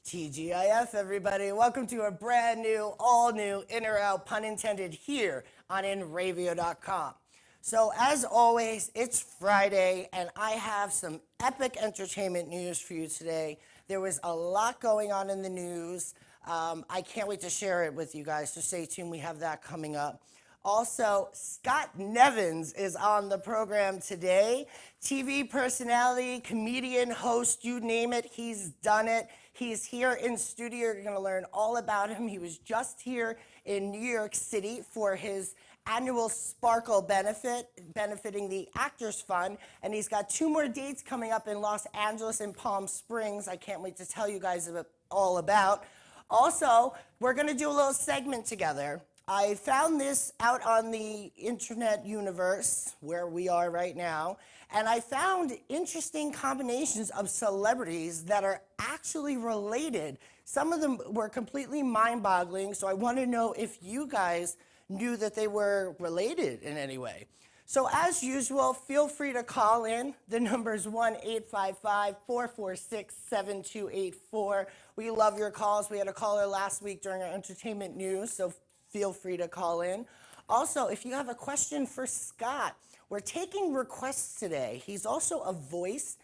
TGIF, everybody. Welcome to a brand new, all new, in or out, pun intended, here on InRavio.com. So, as always, it's Friday, and I have some epic entertainment news for you today. There was a lot going on in the news. I can't wait to share it with you guys, so stay tuned. We have that coming up. Also, Scott Nevins is on the program today. TV personality, comedian, host, you name it, he's done it. He's here in studio. You're going to learn all about him. He was just here in New York City for his annual Sparkle benefit, benefiting the Actors Fund. And he's got 2 more dates coming up in Los Angeles and Palm Springs. I can't wait to tell you guys all about. Also, we're going to do a little segment together. I found this out on the internet universe, where we are right now, and I found interesting combinations of celebrities that are actually related. Some of them were completely mind-boggling, so I want to know if you guys knew that they were related in any way. So as usual, feel free to call in. The number is 1-855-446-7284. We love your calls. We had a caller last week during our entertainment news, so feel free to call in. Also, if you have a question for Scott, we're taking requests today. He's also a voice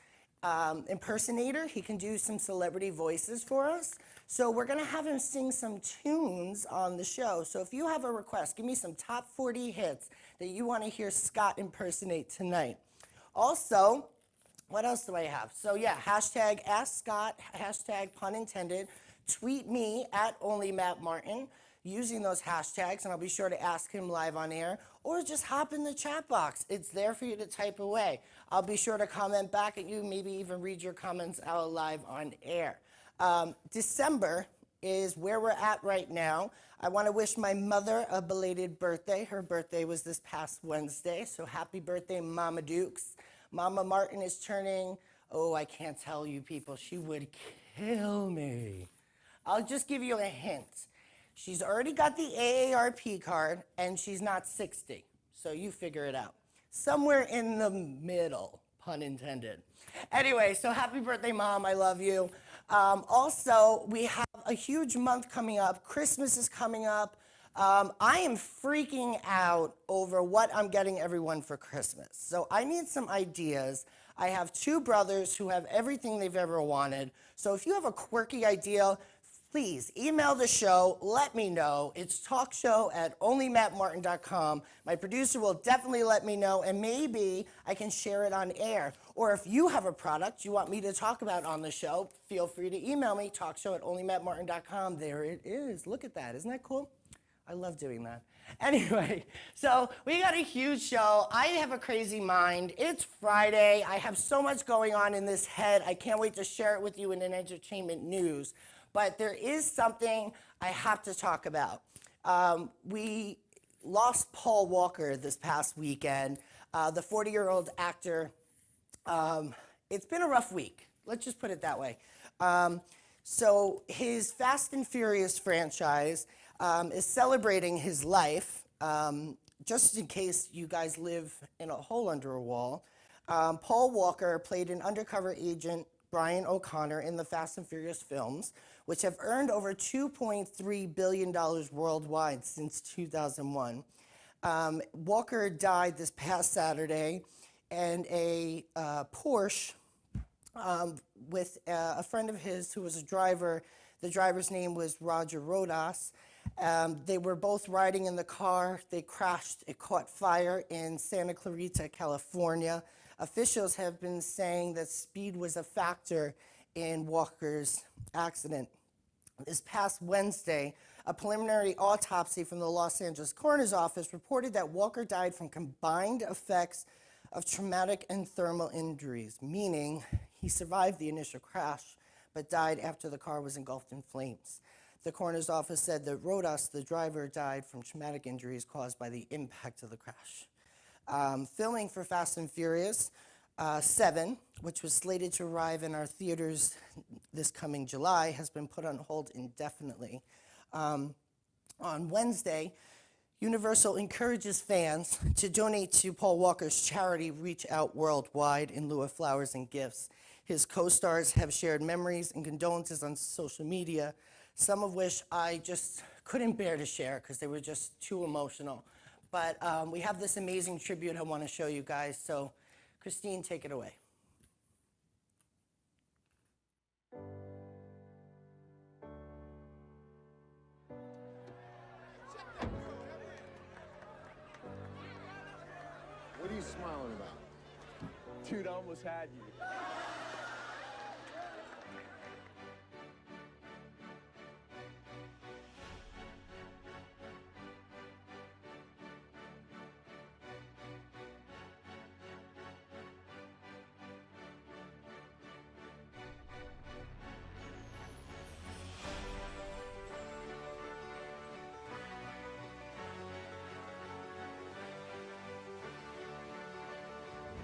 impersonator. He can do some celebrity voices for us. So we're going to have him sing some tunes on the show. So if you have a request, give me some top 40 hits that you want to hear Scott impersonate tonight. Also, what else do I have? So yeah, hashtag Ask Scott, hashtag pun intended. Tweet me at OnlyMattMartin using those hashtags, and I'll be sure to ask him live on air, or just hop in the chat box. It's there for you to type away. I'll be sure to comment back at you, maybe even read your comments out live on air. December is where we're at right now. I want to wish my mother a belated birthday. Her birthday was this past Wednesday, so happy birthday, Mama Dukes. Mama Martin is turning, oh, I can't tell you people, she would kill me. I'll just give you a hint. She's already got the AARP card, and she's not 60, so you figure it out. Somewhere in the middle, pun intended. Anyway, so happy birthday, Mom. I love you. Also, we have a huge month coming up. Christmas is coming up. I am freaking out over what I'm getting everyone for Christmas. So I need some ideas. I have 2 brothers who have everything they've ever wanted. So if you have a quirky idea, please email the show, let me know. It's talkshow@onlymattmartin.com. My producer will definitely let me know, and maybe I can share it on air. Or if you have a product you want me to talk about on the show, feel free to email me, talkshow@onlymattmartin.com. There it is. Look at that. Isn't that cool? I love doing that. Anyway, so we got a huge show. I have a crazy mind. It's Friday. I have so much going on in this head. I can't wait to share it with you in an entertainment news. But there is something I have to talk about. We lost Paul Walker this past weekend, the 40-year-old actor. It's been a rough week. Let's just put it that way. So his Fast and Furious franchise is celebrating his life. Just in case you guys live in a hole under a wall, Paul Walker played an undercover agent, Brian O'Connor, in the Fast and Furious films, which have earned over $2.3 billion worldwide since 2001. Walker died this past Saturday, and a Porsche with a friend of his who was a driver. The driver's name was Roger Rodas. They were both riding in the car. They crashed. It caught fire in Santa Clarita, California. Officials have been saying that speed was a factor in Walker's accident. This past Wednesday, a preliminary autopsy from the Los Angeles Coroner's Office reported that Walker died from combined effects of traumatic and thermal injuries, meaning he survived the initial crash but died after the car was engulfed in flames. The coroner's office said that Rodas, the driver, died from traumatic injuries caused by the impact of the crash. Filming for Fast and Furious 7, which was slated to arrive in our theaters this coming July, has been put on hold indefinitely. On Wednesday, Universal encourages fans to donate to Paul Walker's charity Reach Out Worldwide in lieu of flowers and gifts. His co-stars have shared memories and condolences on social media, some of which I just couldn't bear to share because they were just too emotional. But we have this amazing tribute I want to show you guys. So, Christine, take it away. What are you smiling about? Dude, I almost had you.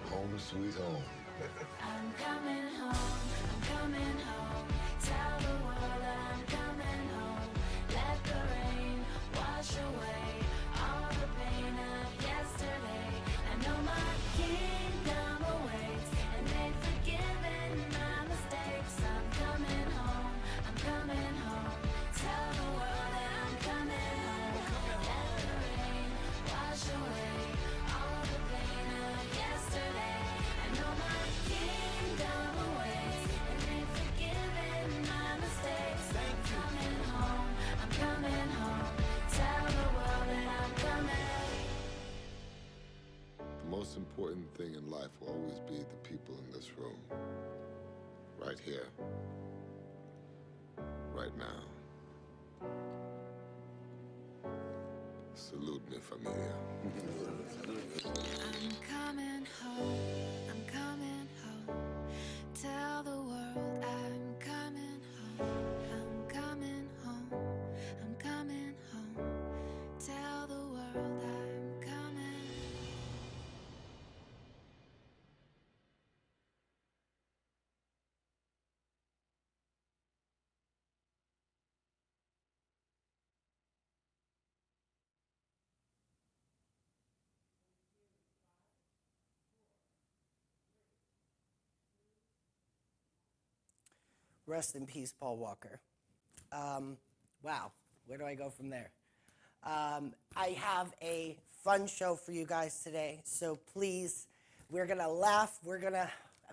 Home sweet home. I'm coming home, I'm coming home. Tell the world I'm coming home. Let the rain wash away all the pain of yesterday. I know my kingdom awaits, and they've forgiven my mistakes. I'm coming home, I'm coming home. Tell the world that I'm coming home. Let the rain wash away all the pain of yesterday. I know my kingdom awaits, and they've forgiven my mistakes. I'm coming home, I'm coming home. Tell the world that I'm coming. The most important thing in life will always be the people in this room. Right here. Right now. Salute mi familia. I'm coming home, I'm coming home. Tell the world I'm coming home. I'm coming home, I'm coming home. Tell the world I'm coming. Rest in peace, Paul Walker. Wow, where do I go from there? I have a fun show for you guys today, so please, we're gonna laugh.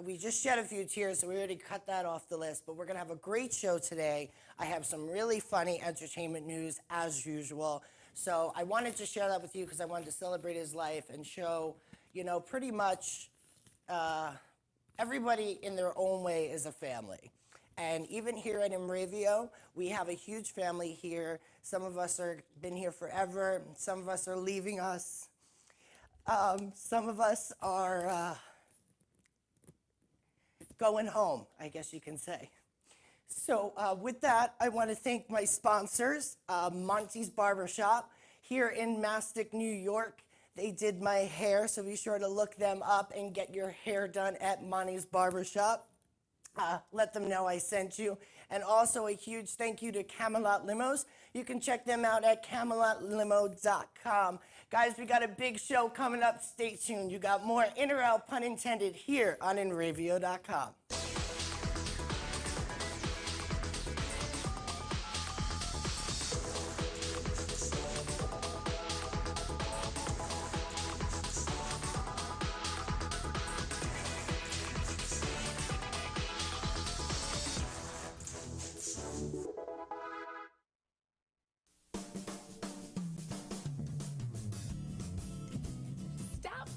We just shed a few tears, so we already cut that off the list, but we're gonna have a great show today. I have some really funny entertainment news as usual. So I wanted to share that with you because I wanted to celebrate his life and show, pretty much everybody in their own way is a family. And even here at Imravio, we have a huge family here. Some of us are been here forever. Some of us are leaving us. Some of us are going home, I guess you can say. So with that, I want to thank my sponsors, Monty's Barbershop here in Mastic, New York. They did my hair, so be sure to look them up and get your hair done at Monty's Barbershop. Let them know I sent you. And also a huge thank you to Camelot Limos. You can check them out at CamelotLimo.com. Guys, we got a big show coming up. Stay tuned. You got more in or out, pun intended, here on Imravio.com.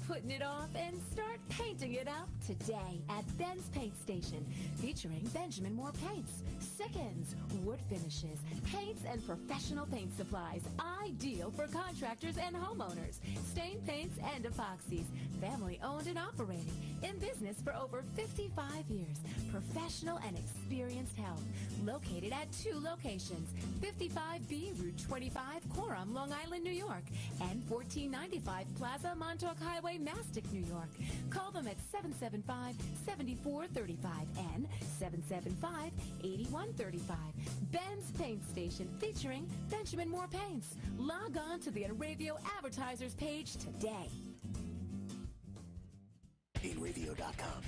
Putting it off and start painting it up today at Ben's Paint Station, featuring Benjamin Moore Paints, Sickens, wood finishes, paints, and professional paint supplies, ideal for contractors and homeowners, stain paints and epoxies, family owned and operating, in business for over 55 years, professional and experienced help, located at 2 locations, 55B Route 25, Coram, Long Island, New York, and 1495 Plaza Montauk Highway, Mastic, New York. Call them at 775-7435 and 775-8135. Ben's Paint Station, featuring Benjamin Moore Paints. Log on to the Imravio advertisers page today. Imravio.com.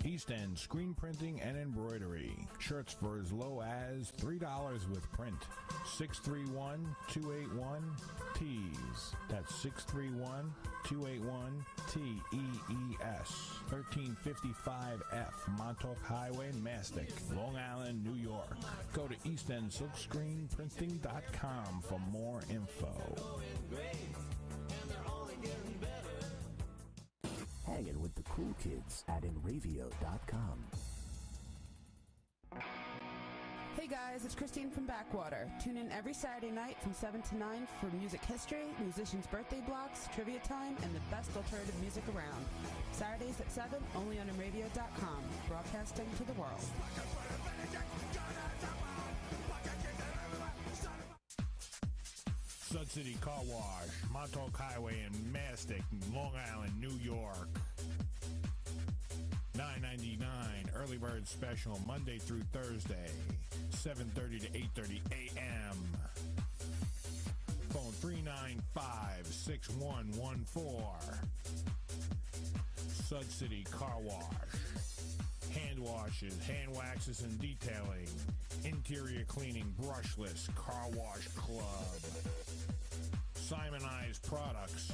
East End Screen Printing and Embroidery. Shirts for as low as $3 with print. 631-281-TEES. That's 631-281-TEES. 1355F Montauk Highway, Mastic, Long Island, New York. Go to eastendsilkscreenprinting.com for more info. Hanging with the cool kids at enravio.com. Hey guys, it's Christine from Backwater. Tune in every Saturday night from 7 to 9 for music history, musicians' birthday blocks, trivia time, and the best alternative music around. Saturdays at 7, only on enravio.com, broadcasting to the world. Sud City Car Wash, Montauk Highway in Mastic, Long Island, New York. $9.99 early bird special Monday through Thursday, 7:30 to 8:30 a.m. Phone 395-6114. Sud City Car Wash. Hand washes, hand waxes and detailing. Interior cleaning, brushless, car wash club. Simonized products.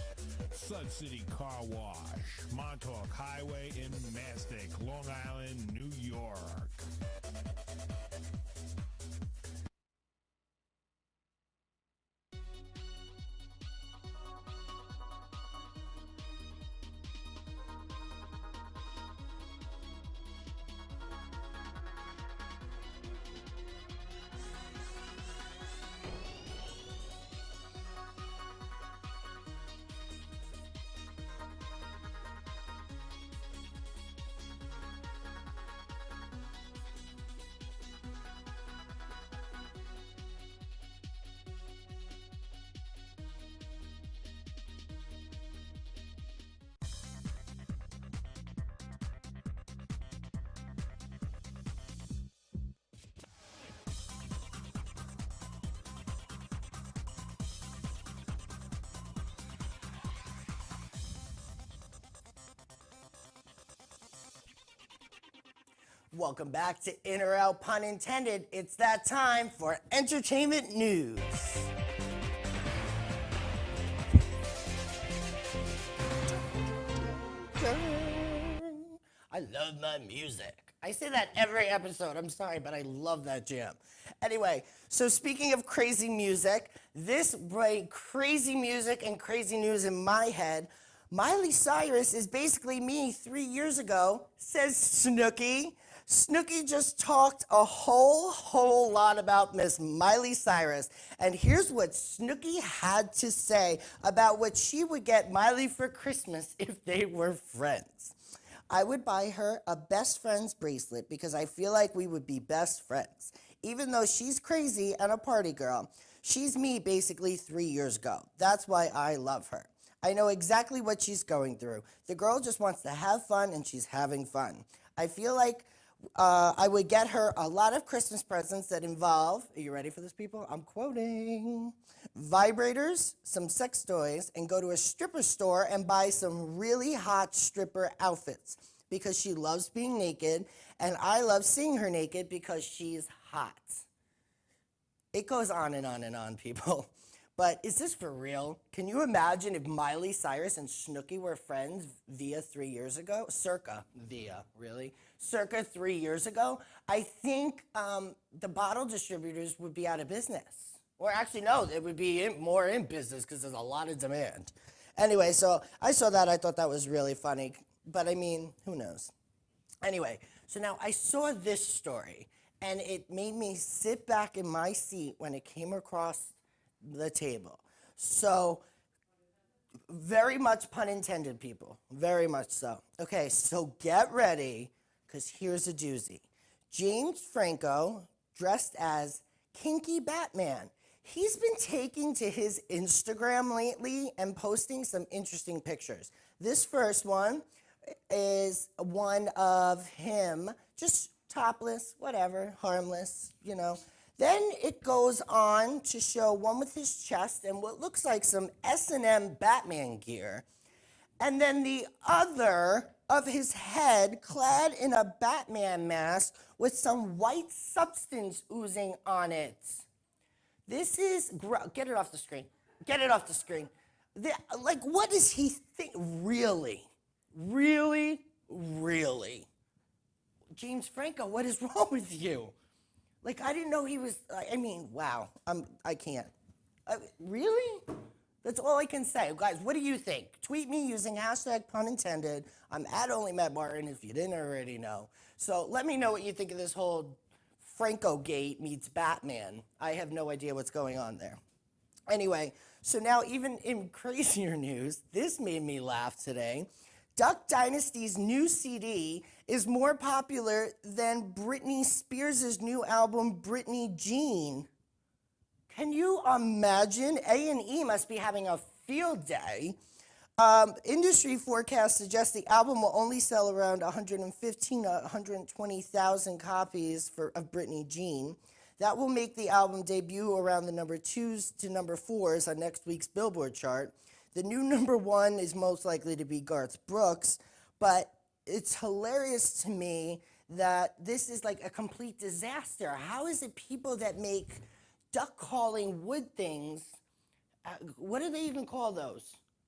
Sud City Car Wash. Montauk Highway in Mastic, Long Island, New York. Welcome back to In or Out, pun intended. It's that time for entertainment news. I love my music. I say that every episode. I'm sorry, but I love that jam. Anyway, so speaking of crazy music, this brought crazy music and crazy news in my head. Miley Cyrus is basically me 3 years ago, says Snooki. Snooki just talked a whole lot about Miss Miley Cyrus. And here's what Snooki had to say about what she would get Miley for Christmas if they were friends. I would buy her a best friends bracelet because I feel like we would be best friends. Even though she's crazy and a party girl, she's me basically 3 years ago. That's why I love her. I know exactly what she's going through. The girl just wants to have fun and she's having fun. I feel like I would get her a lot of Christmas presents that involve, are you ready for this, people? I'm quoting, vibrators, some sex toys, and go to a stripper store and buy some really hot stripper outfits because she loves being naked, and I love seeing her naked because she's hot. It goes on and on and on, people. But is this for real? Can you imagine if Miley Cyrus and Snooki were friends via 3 years ago? Circa 3 years ago? I think the bottle distributors would be out of business. Or actually, no, it would be more in business because there's a lot of demand. Anyway, so I saw that. I thought that was really funny. But I mean, who knows? Anyway, so now I saw this story, and it made me sit back in my seat when it came across the table. So, very much pun intended, people. Very much so. Okay, so get ready, because here's a doozy. James Franco, dressed as Kinky Batman. He's been taking to his Instagram lately and posting some interesting pictures. This first one is one of him, just topless, whatever, harmless, you know. Then it goes on to show one with his chest and what looks like some S&M Batman gear. and then the other of his head clad in a Batman mask with some white substance oozing on it. This is, get it off the screen. Get it off the screen. Like, what does he think? Really? Really? Really? James Franco, what is wrong with you? Like, I didn't know he was, I mean, wow. I can't. Really? That's all I can say. Guys, what do you think? Tweet me using hashtag pun intended. I'm at @OnlyMattMartin if you didn't already know. So let me know what you think of this whole Franco Gate meets Batman. I have no idea what's going on there. Anyway, so now even in crazier news, this made me laugh today. Duck Dynasty's new CD is more popular than Britney Spears' new album, Britney Jean. Can you imagine? A&E must be having a field day. Industry forecasts suggest the album will only sell around 115,000 to 120,000 copies of Britney Jean. That will make the album debut around the number 2s to number 4s on next week's Billboard chart. The new number 1 is most likely to be Garth Brooks, but it's hilarious to me that this is like a complete disaster. How is it people that make duck calling wood things, what do they even call those?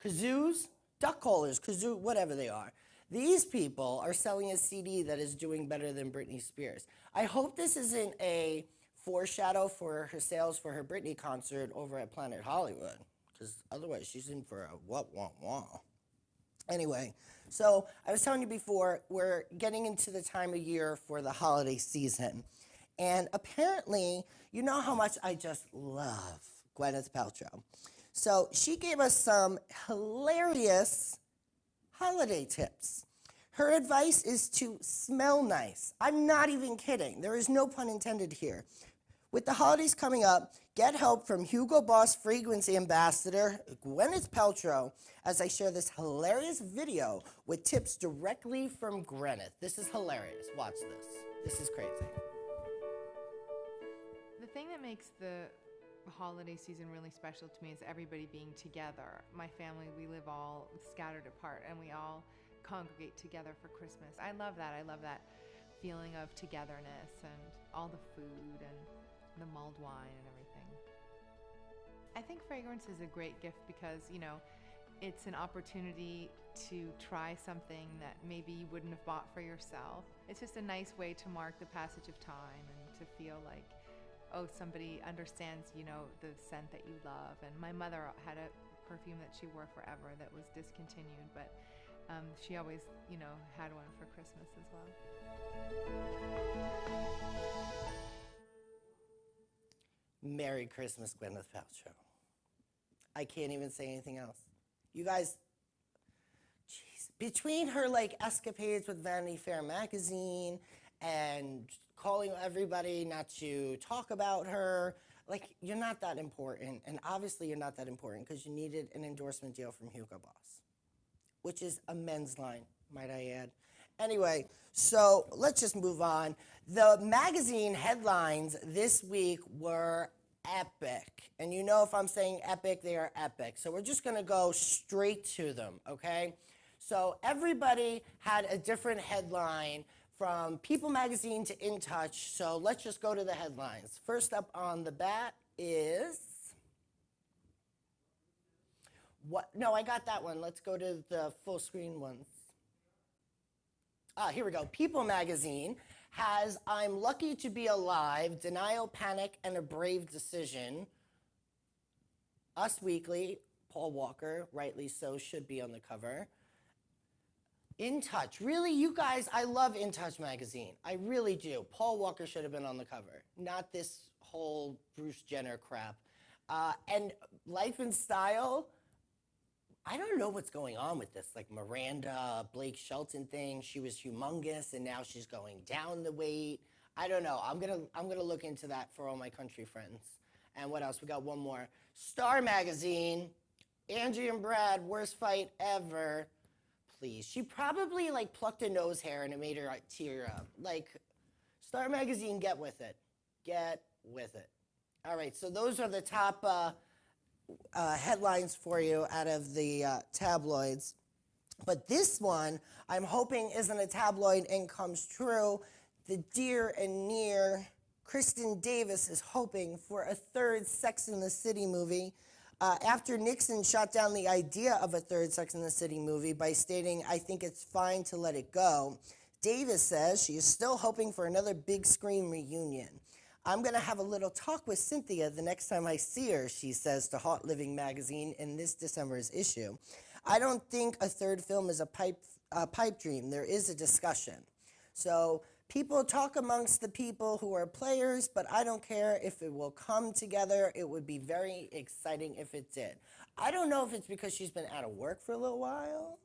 Kazoos? Duck callers, kazoo, whatever they are. These people are selling a CD that is doing better than Britney Spears. I hope this isn't a foreshadow for her sales for her Britney concert over at Planet Hollywood, because otherwise she's in for a wah. Anyway, so I was telling you before, we're getting into the time of year for the holiday season. And apparently, you know how much I just love Gwyneth Paltrow. So she gave us some hilarious holiday tips. Her advice is to smell nice. I'm not even kidding. There is no pun intended here. With the holidays coming up, get help from Hugo Boss fragrance ambassador Gwyneth Paltrow as I share this hilarious video with tips directly from Gwyneth. This is hilarious. Watch this. This is crazy. The thing that makes the holiday season really special to me is everybody being together. My family, we live all scattered apart, and we all congregate together for Christmas. I love that. I love that feeling of togetherness and all the food and the mulled wine and everything. I think fragrance is a great gift because, you know, it's an opportunity to try something that maybe you wouldn't have bought for yourself. It's just a nice way to mark the passage of time and to feel like, oh, somebody understands, you know, the scent that you love. And my mother had a perfume that she wore forever that was discontinued, but she always, you know, had one for Christmas as well. Merry Christmas, Gwyneth Paltrow. I can't even say anything else. You guys, jeez, between her like escapades with Vanity Fair magazine and calling everybody not to talk about her, like, you're not that important. And obviously you're not that important because you needed an endorsement deal from Hugo Boss, which is a men's line, might I add. Anyway, so let's just move on. The magazine headlines this week were epic. And you know, if I'm saying epic, they are epic. So we're just going to go straight to them, okay? So everybody had a different headline from People Magazine to In Touch. So let's just go to the headlines. First up on the bat is... what? No, I got that one. Let's go to the full screen ones. Here we go. People Magazine has I'm Lucky to Be Alive, Denial, Panic, and a Brave Decision. Us Weekly, Paul Walker, rightly so, should be on the cover. In Touch. Really, you guys, I love In Touch Magazine. I really do. Paul Walker should have been on the cover, not this whole Bruce Jenner crap. And Life and Style, I don't know what's going on with this. Like Miranda, Blake Shelton thing, she was humongous and now she's going down the weight. I don't know. I'm gonna look into that for all my country friends. And what else? We got one more. Star Magazine, Angie and Brad, worst fight ever. Please. She probably like plucked a nose hair and it made her like, tear up. Like, Star Magazine, get with it. Get with it. All right, so those are the top headlines for you out of the tabloids. But this one, I'm hoping isn't a tabloid and comes true. The dear and near Kristen Davis is hoping for a third Sex and the City movie. After Nixon shot down the idea of a third Sex and the City movie by stating, "I think it's fine to let it go," Davis says she is still hoping for another big screen reunion. "I'm going to have a little talk with Cynthia the next time I see her," she says to Hot Living magazine in this December's issue. "I don't think a third film is a pipe dream. There is a discussion." So people talk amongst the people who are players, but I don't care if it will come together. It would be very exciting if it did. I don't know if it's because she's been out of work for a little while,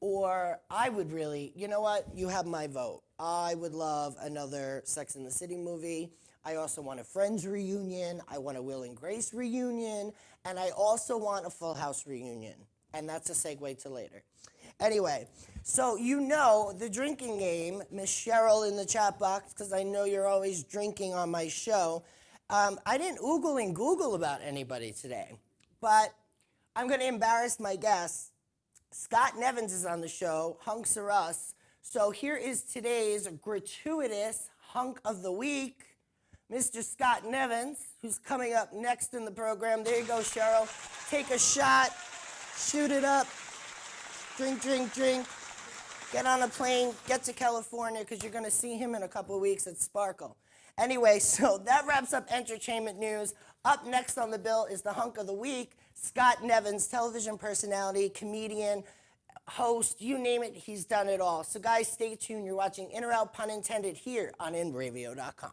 or I would really, you know what? You have my vote. I would love another Sex and the City movie. I also want a Friends reunion. I want a Will and Grace reunion. And I also want a Full House reunion. And that's a segue to later. Anyway, so you know the drinking game, Miss Cheryl in the chat box, because I know you're always drinking on my show. I didn't oogle and Google about anybody today, but I'm going to embarrass my guests. Scott Nevins is on the show, Hunks Are Us. So here is today's gratuitous hunk of the week, Mr. Scott Nevins, who's coming up next in the program. There you go, Cheryl. Take a shot, shoot it up, drink, drink, drink. Get on a plane, get to California, because you're going to see him in a couple of weeks at Sparkle. Anyway, so that wraps up entertainment news. Up next on the bill is the hunk of the week. Scott Nevins, television personality, comedian, host, you name it, he's done it all. So guys, stay tuned. You're watching In or Out, pun intended, here on InRavio.com.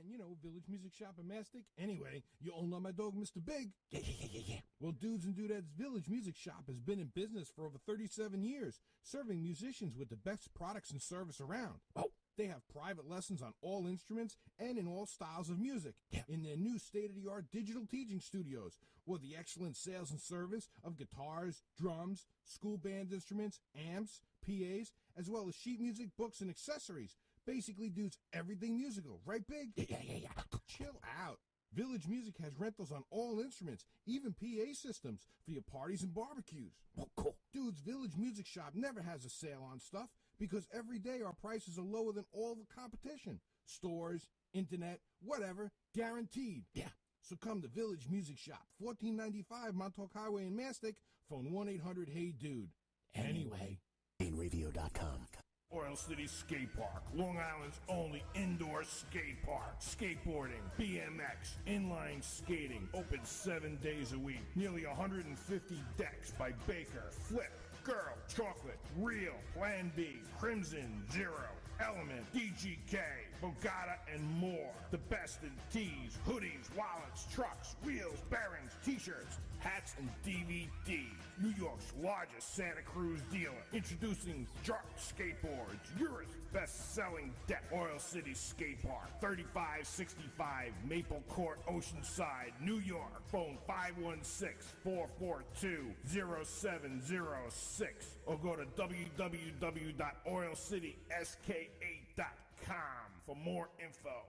You know, Village Music Shop in Mastic. Anyway, you all know my dog, Mr. Big. Yeah. Well, Dudes and Dudettes Village Music Shop has been in business for over 37 years, serving musicians with the best products and service around. Oh, they have private lessons on all instruments and in all styles of music in their new state-of-the-art digital teaching studios, with the excellent sales and service of guitars, drums, school band instruments, amps, PAs, as well as sheet music, books, and accessories. Basically, dudes, everything musical, right, Big? Yeah. Chill out. Village Music has rentals on all instruments, even PA systems for your parties and barbecues. Oh, cool. Dudes, Village Music Shop never has a sale on stuff because every day our prices are lower than all the competition. Stores, internet, whatever, guaranteed. Yeah. So come to Village Music Shop, 1495 Montauk Highway in Mastic, phone 1-800-HEY-DUDE. Anyway. InRavio.com. Oil City Skate Park, Long Island's only indoor skate park. Skateboarding, BMX, inline skating, open 7 days a week. Nearly 150 decks by Baker, Flip, Girl, Chocolate, Real, Plan B, Crimson, Zero, Element, DGK, Bogata, and more. The best in tees, hoodies, wallets, trucks, wheels, bearings, t-shirts, hats, and DVD. New York's largest Santa Cruz dealer. Introducing Jark Skateboards, Europe's best-selling deck. Oil City Skate Park, 3565 Maple Court, Oceanside, New York. Phone 516-442-0706 or go to www.oilcitysk8.com for more info.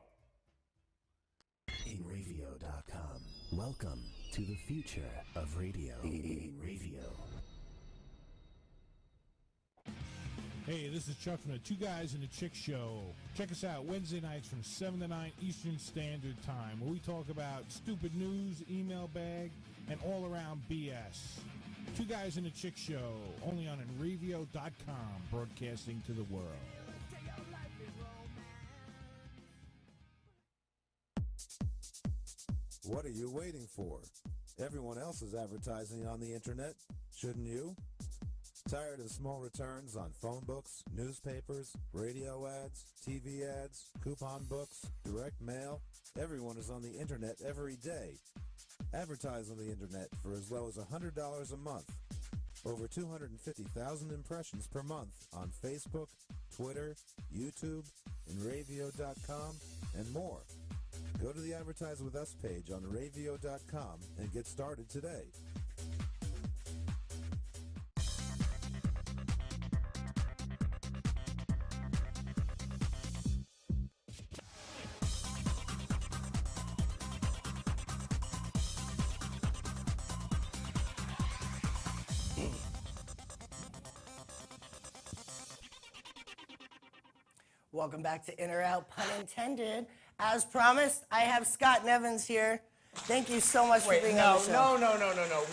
InRavio.com. Welcome to the future of radio. InRavio. Hey, this is Chuck from the Two Guys and the Chick Show. Check us out Wednesday nights from 7 to 9 Eastern Standard Time, where we talk about stupid news, email bag, and all-around BS. Two Guys and the Chick Show, only on InRavio.com, broadcasting to the world. What are you waiting for? Everyone else is advertising on the internet. Shouldn't you? Tired of small returns on phone books, newspapers, radio ads, TV ads, coupon books, direct mail? Everyone is on the internet every day. Advertise on the internet for as low as $100 a month. Over 250,000 impressions per month on Facebook, Twitter, YouTube, Enravio.com, and more. Go to the Advertise With Us page on Ravio.com and get started today. Welcome back to In or Out, pun intended. As promised, I have Scott Nevins here. Thank you so much for being on the show. No.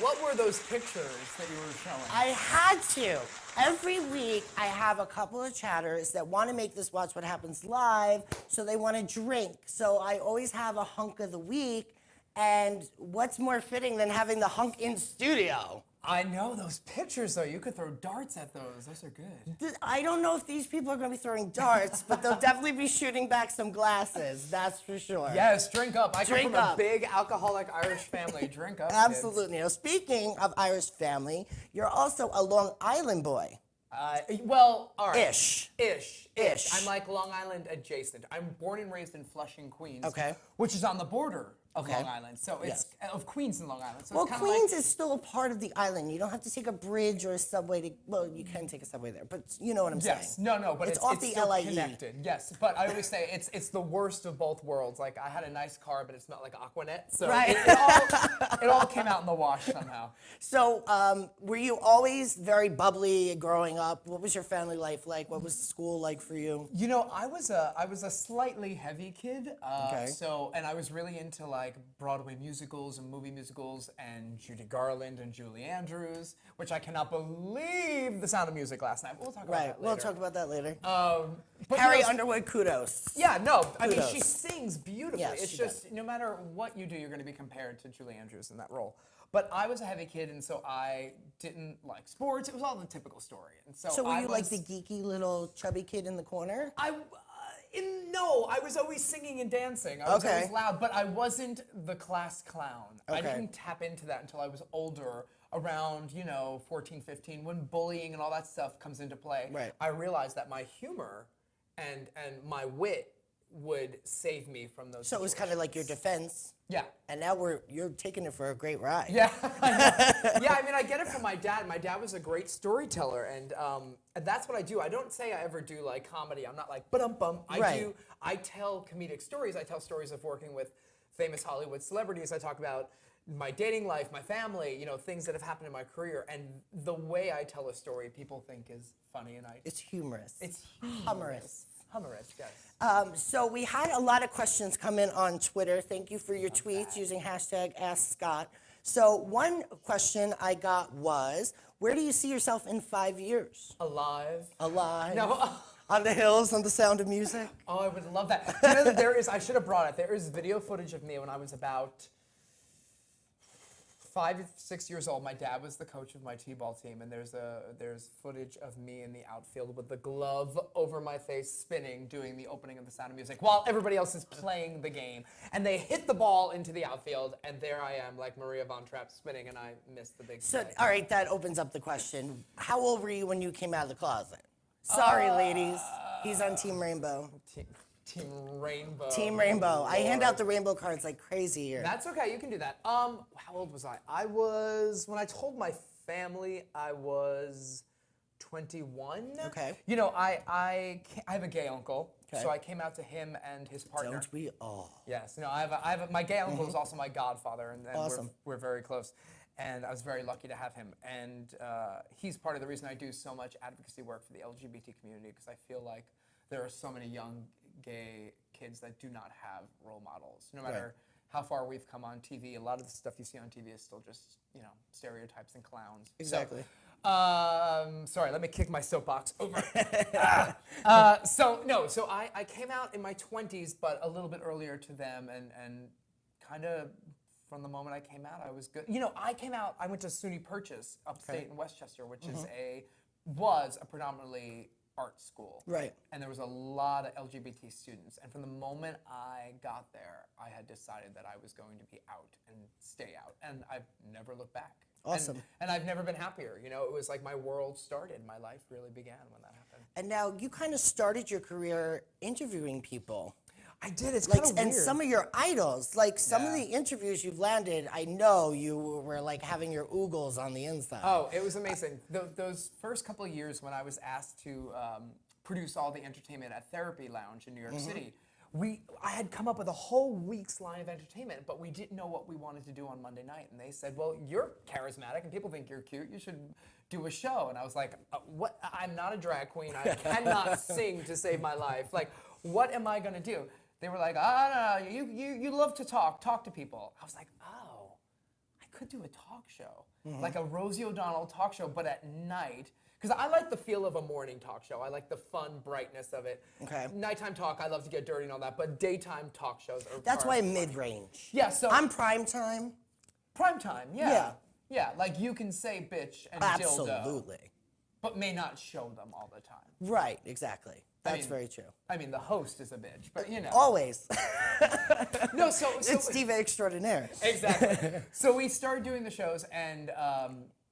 What were those pictures that you were showing? I had to. Every week, I have a couple of chatters that want to make this Watch What Happens live, so they want to drink. So I always have a hunk of the week, and what's more fitting than having the hunk in studio? I know those pictures, though. You could throw darts at those. Those are good. I don't know if these people are going to be throwing darts, but they'll definitely be shooting back some glasses. That's for sure. Yes, drink up. I Drink come from up. a big alcoholic Irish family. Drink up. Absolutely. Now, speaking of Irish family, you're also a Long Island boy. Well, all right. Ish. Ish. I'm like Long Island adjacent. I'm born and raised in Flushing, Queens. Okay. Which is on the border of Okay. Long Island. So it's of Queens and Long Island. So Well, it's kinda Queens like, is still a part of the island. You don't have to take a bridge or a subway to. Well, you can take a subway there, but you know what I'm yes. saying. No, but it's it's off the still LIE. connected. Yes, but I always say it's the worst of both worlds. Like I had a nice car, but it smelled like Aquanet. So Right. it all came out in the wash somehow. So, were you always very bubbly growing up? What was your family life like? What was school like for you? You know, I was a slightly heavy kid. Okay. And I was really into like Broadway musicals and movie musicals and Judy Garland and Julie Andrews, which I cannot believe The Sound of Music last night. We'll talk about that later. We'll talk about that later. But Harry you know, Underwood, kudos. Yeah, no, I mean, Kudos. she sings beautifully. Yes, it's she just, no matter what you do, you're going to be compared to Julie Andrews in that role. But I was a heavy kid, and so I didn't like sports. It was all the typical story. And so were I you like the geeky little chubby kid in the corner? No, I was always singing and dancing. I was Okay. always loud, but I wasn't the class clown. I Okay. didn't tap into that until I was older, around, 14, 15, when bullying and all that stuff comes into play. Right. I realized that my humor and my wit would save me from those So it was kind of like your defense. Yeah. And now you're taking it for a great ride. Yeah, yeah. I mean, I get it from my dad. My dad was a great storyteller, and that's what I do. I don't say I ever do like comedy. I'm not like bum. Right. I tell comedic stories. I tell stories of working with famous Hollywood celebrities. I talk about my dating life, my family, things that have happened in my career, and the way I tell a story, people think is funny, and It's humorous. It's humorous. humorous, yes. So we had a lot of questions come in on Twitter. Thank you for your tweets using hashtag #AskScott. So one question I got was, where do you see yourself in 5 years? Alive. No. On the hills, on The Sound of Music? Oh, I would love that. Do you know that I should have brought it. There is video footage of me when I was about 5, 6 years old. My dad was the coach of my t-ball team, and there's footage of me in the outfield with the glove over my face, spinning, doing the opening of The Sound of Music, while everybody else is playing the game. And they hit the ball into the outfield, and there I am, like Maria von Trapp, spinning, and I missed the big So, play. all right, that opens up the question. How old were you when you came out of the closet? Sorry, ladies. He's on Team Rainbow. Team Rainbow. Team Rainbow. I hand out the rainbow cards like crazy here. That's okay, you can do that. How old was I? When I told my family, I was 21. Okay. I have a gay uncle, Okay. so I came out to him and his partner. Don't we all? Yes, my gay uncle is also my godfather, and Awesome. we're very close. And I was very lucky to have him. And he's part of the reason I do so much advocacy work for the LGBT community, because I feel like there are so many young gay kids that do not have role models. No matter how far we've come on TV, a lot of the stuff you see on TV is still just, stereotypes and clowns. Exactly. Sorry, let me kick my soapbox over. So I came out in my 20s, but a little bit earlier to them, and kind of from the moment I came out, I was good. I went to SUNY Purchase upstate in Westchester, which was a predominantly art school. Right. And there was a lot of LGBT students. And from the moment I got there, I had decided that I was going to be out and stay out. And I've never looked back. Awesome. And I've never been happier. You know, it was like my world started. My life really began when that happened. And now you kind of started your career interviewing people. I did. It's Like, kind of weird. and some of your idols, like some of Yeah. the interviews you've landed, I know you were like having your oogles on the inside. Oh, it was amazing. Those first couple of years when I was asked to produce all the entertainment at Therapy Lounge in New York City, I had come up with a whole week's line of entertainment, but we didn't know what we wanted to do on Monday night. And they said, well, you're charismatic and people think you're cute. You should do a show. And I was like, what? I'm not a drag queen. I cannot sing to save my life. Like, what am I going to do? They were like, no, you love to talk to people. I was like, oh, I could do a talk show, like a Rosie O'Donnell talk show, but at night. Because I like the feel of a morning talk show. I like the fun brightness of it. Okay. Nighttime talk, I love to get dirty and all that, but daytime talk shows are That's are why fun. mid-range. Yeah, so I'm prime time. prime time, yeah. Yeah. Yeah, like you can say bitch and dildo, Absolutely. but may not show them all the time. Right, exactly. That's mean, very true. I mean, the host is a bitch, but you know. Always. No, so It's diva extraordinaire. Exactly. So we started doing the shows, and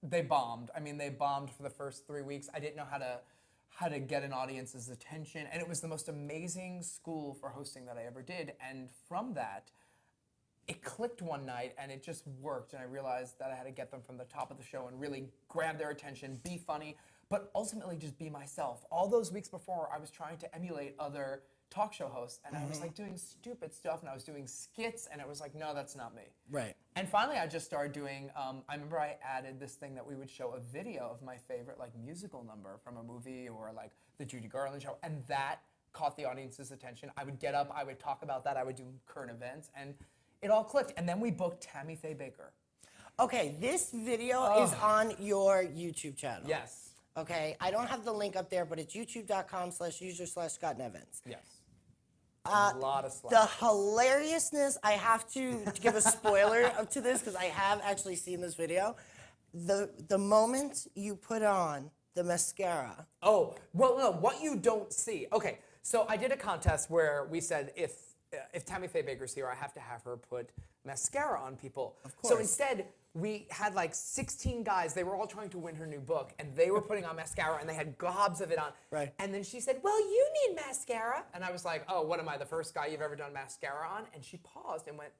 they bombed. I mean, they bombed for the first 3 weeks. I didn't know how to get an audience's attention, and it was the most amazing school for hosting that I ever did. And from that, it clicked one night, and it just worked. And I realized that I had to get them from the top of the show and really grab their attention, be funny, but ultimately just be myself. All those weeks before, I was trying to emulate other talk show hosts, and I was like doing stupid stuff, and I was doing skits, and it was like, no, that's not me. Right. And finally, I just started doing, I remember I added this thing that we would show a video of my favorite like musical number from a movie or like the Judy Garland show, and that caught the audience's attention. I would get up, I would talk about that, I would do current events, and it all clicked. And then we booked Tammy Faye Baker. Okay, this video is on your YouTube channel. Yes. Okay, I don't have the link up there, but it's youtube.com/user/Scott Nevins. Yes. A lot of slack. The hilariousness, I have to give a spoiler up to this because I have actually seen this video. The moment you put on the mascara. Oh, well, no, what you don't see. Okay, so I did a contest where we said if Tammy Faye Baker's here, I have to have her put mascara on people. Of course. So instead, we had like 16 guys. They were all trying to win her new book, and they were putting on mascara, and they had gobs of it on. Right. And then she said, well, you need mascara. And I was like, oh, what am I, the first guy you've ever done mascara on? And she paused and went,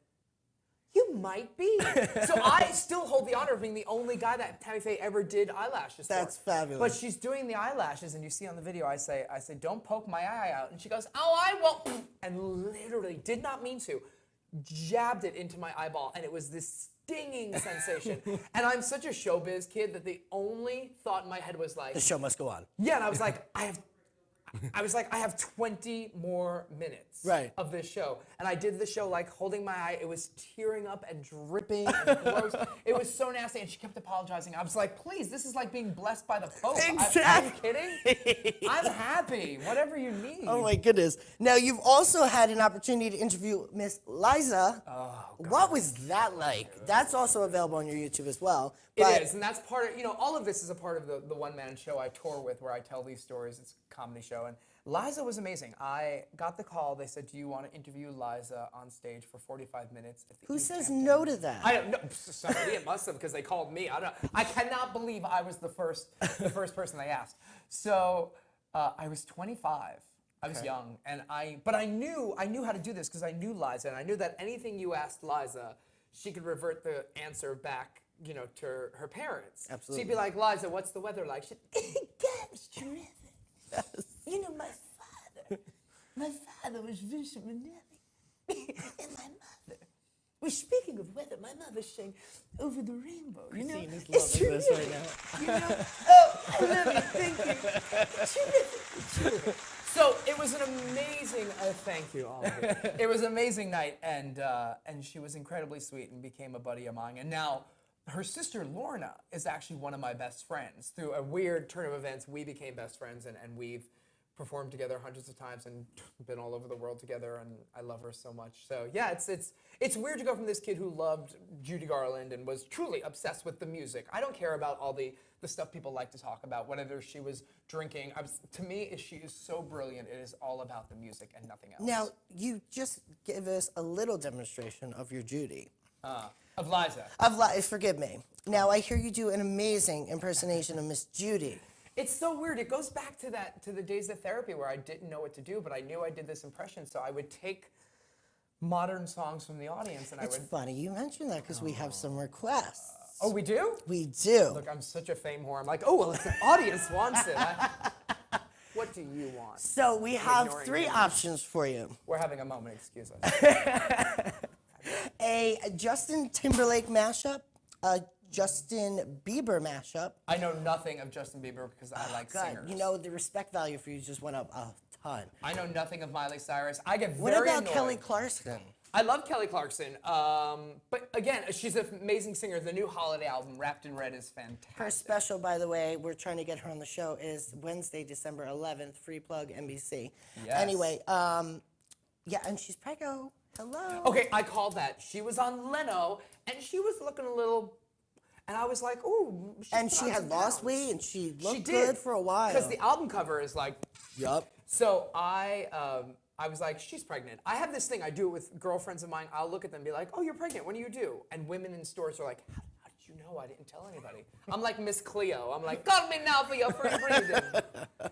you might be. So I still hold the honor of being the only guy that Tammy Faye ever did eyelashes for. That's fabulous. But she's doing the eyelashes, and you see on the video, I say, don't poke my eye out. And she goes, oh, I won't. And literally, did not mean to, jabbed it into my eyeball, and it was this stinging sensation. And I'm such a showbiz kid that the only thought in my head was like, The show must go on. yeah, and I was like, I have 20 more minutes Right. of this show. And I did the show like holding my eye. It was tearing up and dripping and gross. It was so nasty, and she kept apologizing. I was like, please, this is like being blessed by the Pope. Are you Exactly. kidding? I'm happy. Whatever you need. Oh my goodness. Now, you've also had an opportunity to interview Miss Liza. Oh, What was that like? That's also available on your YouTube as well. It is, and that's part of, all of this is a part of the one-man show I tour with where I tell these stories. It's a comedy show, and Liza was amazing. I got the call. They said, do you want to interview Liza on stage for 45 minutes? At the Who East says Hampton? no to that? I don't know. Somebody must have, because they called me. I cannot believe I was the first person they asked. So I was 25. I was young, and but I knew how to do this because I knew Liza, and I knew that anything you asked Liza, she could revert the answer back, to her parents. Absolutely. She'd be like, Liza, what's the weather like? She'd, God, it's terrific. Yes. My father was Vincent Minnelli, and my mother. Well, speaking of weather, my mother sang Over the Rainbow. Christine is It's loving this terrific. right now. Oh, I love you. Thank you. Terrific. So it was an amazing. Thank you, all of you. It was an amazing night, and she was incredibly sweet and became a buddy of mine. And now her sister Lorna is actually one of my best friends. Through a weird turn of events, we became best friends, and we've performed together hundreds of times and been all over the world together, and I love her so much. So yeah, it's weird to go from this kid who loved Judy Garland and was truly obsessed with the music. I don't care about all the stuff people like to talk about, whether she was drinking. To me, she is so brilliant. It is all about the music and nothing else. Now, you just give us a little demonstration of your Judy. Of Liza. Forgive me. Now, I hear you do an amazing impersonation of Miss Judy. It's so weird. It goes back to the days of therapy where I didn't know what to do, but I knew I did this impression, so I would take modern songs from the audience and It's I would... funny you mentioned that because we have some requests. Oh, we do? We do. Look, I'm such a fame whore. I'm like, oh, well, if the audience wants it. What do you want? So we have ignoring 3 me. options for you. We're having a moment, excuse us. A Justin Timberlake mashup, a Justin Bieber mashup. I know nothing of Justin Bieber because I like God, singers. you know, the respect value for you just went up a ton. I know nothing of Miley Cyrus. I get What very about annoyed. Kelly Clarkson? I love Kelly Clarkson, but again, she's an amazing singer. The new holiday album, Wrapped in Red, is fantastic. Her special, by the way, we're trying to get her on the show, is Wednesday, December 11th, free plug, NBC. Yes. Anyway, yeah, and she's preggo. Hello. Okay, I called that. She was on Leno, and she was looking a little, and I was like, ooh. And she had lost weight, and she looked did, good for a while. Because the album cover is like, Yup. so I was like, she's pregnant. I have this thing, I do it with girlfriends of mine. I'll look at them and be like, oh, you're pregnant, what do you do? And women in stores are like, how did you know? I didn't tell anybody. I'm like Miss Cleo. I'm like, call me now for your free breathing.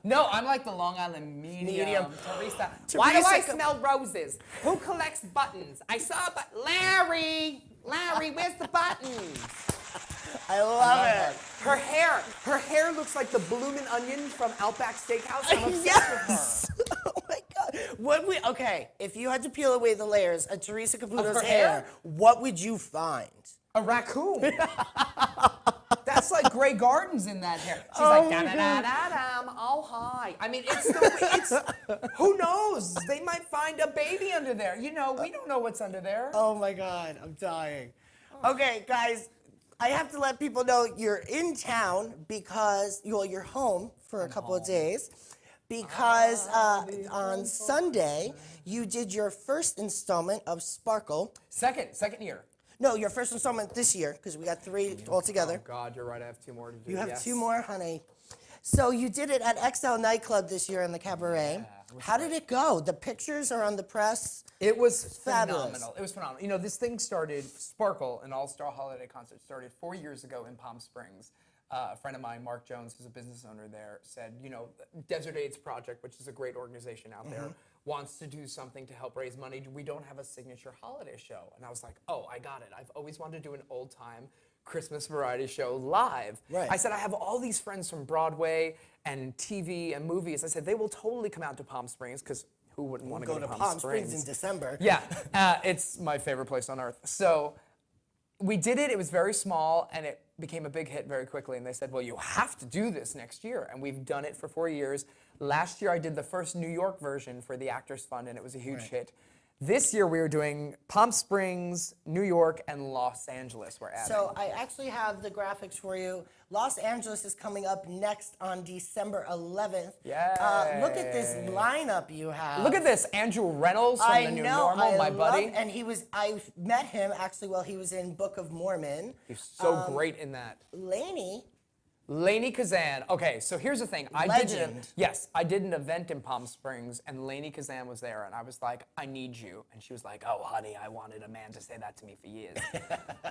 No, I'm like the Long Island medium. Teresa. Why do I smell roses? Who collects buttons? I saw but Larry, where's the buttons? I love it. Her hair looks like the bloomin' onion from Outback Steakhouse. I'm obsessed Yes. Oh my God. Okay, if you had to peel away the layers of Teresa Caputo's her hair, hair? what would you find? A raccoon. That's like Grey Gardens in that hair. She's like, da da da da da. Oh hi. I mean, it's who knows? They might find a baby under there. You know, we don't know what's under there. Oh my God, I'm dying. Okay, guys, I have to let people know you're in town because you're home for a couple of days because on Sunday you did your first installment of Sparkle. Second year. No, your first installment this year because we got 3 altogether. Oh God, you're right. I have 2 more to do. You have yes. 2 more, honey. So you did it at XL Nightclub this year in the Cabaret. How did it go? The pictures are on the press. It was Fabulous. phenomenal. It was phenomenal. You know, this thing started, Sparkle, an all-star holiday concert, started 4 years ago in Palm Springs. A friend of mine, Mark Jones, who's a business owner there, said, you know, Desert AIDS Project, which is a great organization out there, wants to do something to help raise money. We don't have a signature holiday show. And I was like, oh, I got it. I've always wanted to do an old-time Christmas variety show live. Right. I said, I have all these friends from Broadway and TV and movies. I said, they will totally come out to Palm Springs, because who wouldn't want to go to Palm Springs in December. Yeah, it's my favorite place on earth. So we did it. It was very small, and it became a big hit very quickly. And they said, well, you have to do this next year. And we've done it for 4 years. Last year, I did the first New York version for the Actors Fund, and it was a huge hit. This year, we are doing Palm Springs, New York, and Los Angeles. We're adding. So I actually have the graphics for you. Los Angeles is coming up next on December 11th. Yay. Look at this lineup you have. Look at this, Andrew Reynolds from The New Normal, my buddy. And I met him actually while he was in Book of Mormon. He's so great in that. Lainey Kazan. Okay, so here's the thing. I did an event in Palm Springs, and Lainey Kazan was there, and I was like, I need you. And she was like, oh, honey, I wanted a man to say that to me for years.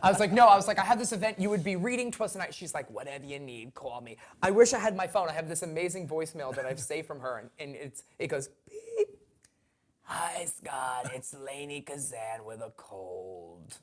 I was like, no, I have this event. You would be reading to us tonight. She's like, whatever you need, call me. I wish I had my phone. I have this amazing voicemail that I've saved from her, and it goes, beep. Hi, Scott. It's Lainey Kazan with a cold.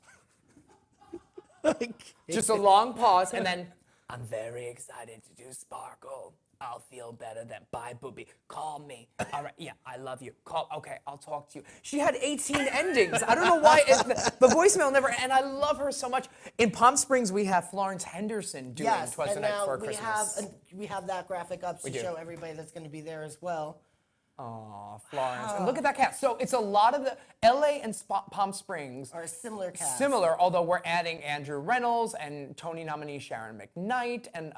Just a long pause, and then, I'm very excited to do Sparkle. I'll feel better then. Bye, booby. Call me. All right, yeah, I love you. Okay, I'll talk to you. She had 18 endings. I don't know why. The voicemail never, and I love her so much. In Palm Springs, we have Florence Henderson doing Twice a Night for Christmas. We have that graphic up to show everybody that's going to be there as well. Oh, Florence. And look at that cast. So it's a lot of the LA and Palm Springs are a similar cast. Similar, although we're adding Andrew Reynolds and Tony nominee Sharon McKnight and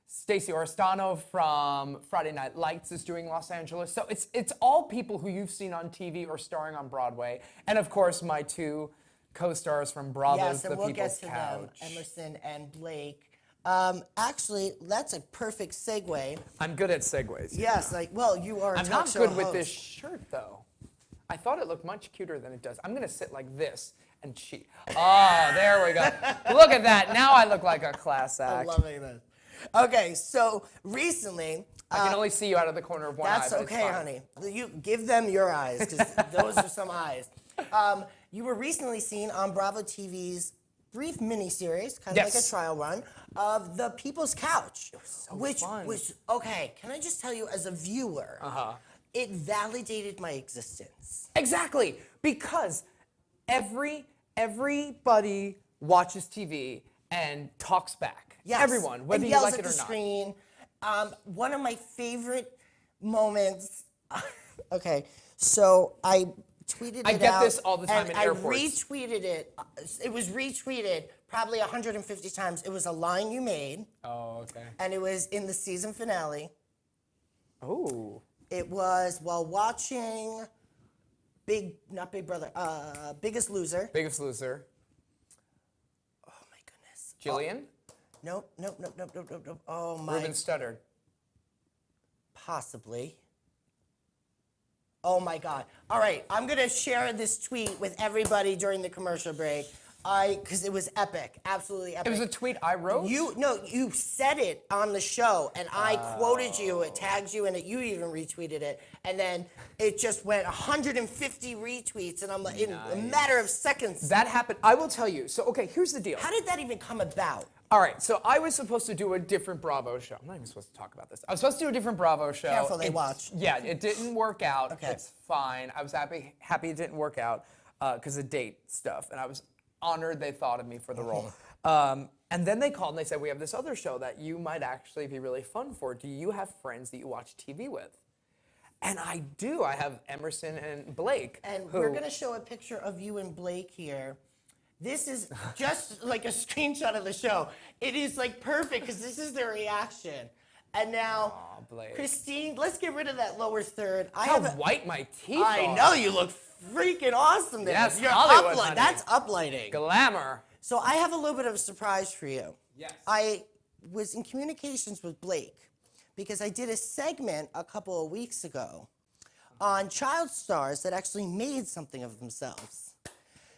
Stacey Oristano from Friday Night Lights is doing Los Angeles. So it's all people who you've seen on TV or starring on Broadway. And of course, my 2 co-stars from Bravo's The People's Couch. Yes, and we'll get to them, Emerson and Blake. Actually, that's a perfect segue. I'm good at segues. Yes, you are a I'm talk not show good with host. this shirt, though. I thought it looked much cuter than it does. I'm going to sit like this, and cheat. Oh, there we go. Look at that. Now I look like a class act. I'm loving this. Okay, so recently, I can only see you out of the corner of one eye. that's but it's okay, fine. honey. You give them your eyes, because those are some eyes. You were recently seen on Bravo TV's brief miniseries, kind of like a Yes. trial run, of The People's Couch. It was so which fun. was, okay, can I just tell you, as a viewer, it validated my existence. Exactly, because everybody watches TV and talks back. Yes. Everyone, whether and you yells like at it or the not. screen. One of my favorite moments. Okay, so I tweeted it out. I get this all the time and in I airports. retweeted it. It was retweeted probably 150 times. It was a line you made, Oh, okay. and it was in the season finale. Oh. It was while watching not Big Brother, Biggest Loser. Biggest Loser. Oh my goodness. Jillian? Nope. Oh my. Ruben Studdard. Possibly. Oh my God. All right, I'm gonna share this tweet with everybody during the commercial break. Because it was epic, absolutely epic. It was a tweet I wrote? You said it on the show, and I quoted you, it tagged you in it, you even retweeted it, and then it just went 150 retweets, and I'm like, in a matter of seconds. That happened. I will tell you. So, okay, here's the deal. How did that even come about? All right, so I was supposed to do a different Bravo show. I'm not even supposed to talk about this. I was supposed to do a different Bravo show. Careful, they watch. Yeah, it didn't work out. Okay. It's fine. I was happy it didn't work out because of date stuff, and I was honored they thought of me for the role. And then they called and they said, we have this other show that you might actually be really fun for. Do you have friends that you watch TV with? And I do. I have Emerson and Blake. And we're gonna show a picture of you and Blake here. This is just like a screenshot of the show. It is like perfect because this is their reaction. And now, Blake. Christine, let's get rid of that lower third. How white my teeth I are. know, you look freaking awesome there. Yes, You're Hollywood, honey. That's uplighting. Glamour. So I have a little bit of a surprise for you. Yes. I was in communications with Blake because I did a segment a couple of weeks ago on child stars that actually made something of themselves.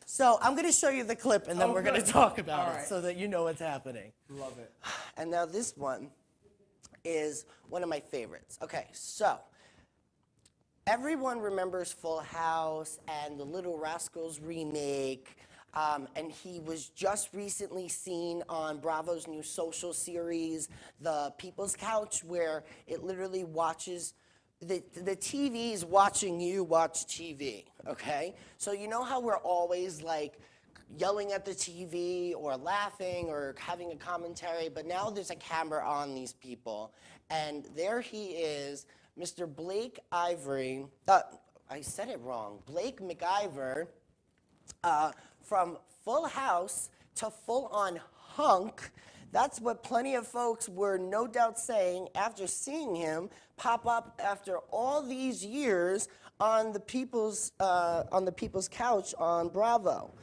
So I'm going to show you the clip, and then we're going to talk about it so that you know what's happening. Love it. And now this one is one of my favorites. Okay, so everyone remembers Full House and the Little Rascals remake, and he was just recently seen on Bravo's new social series, The People's Couch, where it literally watches, the TV's watching you watch TV, okay? So you know how we're always like yelling at the TV or laughing or having a commentary, but now there's a camera on these people. And there he is, Mr. Blake Ivory, I said it wrong, Blake McIver, from Full House to full-on hunk. That's what plenty of folks were no doubt saying after seeing him pop up after all these years on the People's Couch on Bravo.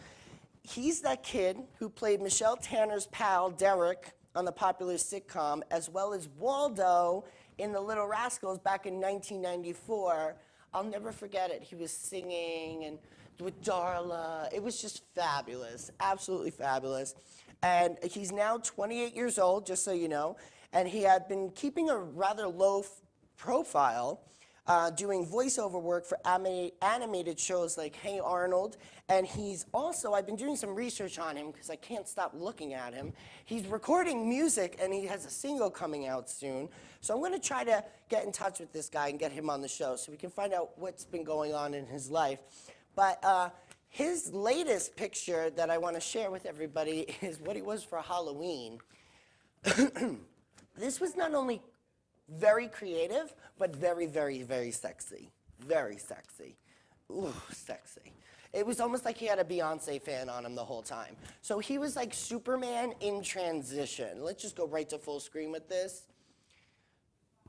He's that kid who played Michelle Tanner's pal, Derek, on the popular sitcom, as well as Waldo in The Little Rascals back in 1994. I'll never forget it. He was singing and with Darla. It was just fabulous, absolutely fabulous. And he's now 28 years old, just so you know, and he had been keeping a rather low profile, doing voiceover work for animated shows like Hey Arnold, and he's also, I've been doing some research on him because I can't stop looking at him. He's recording music and he has a single coming out soon. So I'm gonna try to get in touch with this guy and get him on the show so we can find out what's been going on in his life. But his latest picture that I wanna share with everybody is what he was for Halloween. This was not only very creative, but very, very, very sexy. Very sexy. Ooh, sexy. It was almost like he had a Beyonce fan on him the whole time. So he was like Superman in transition. Let's just go right to full screen with this.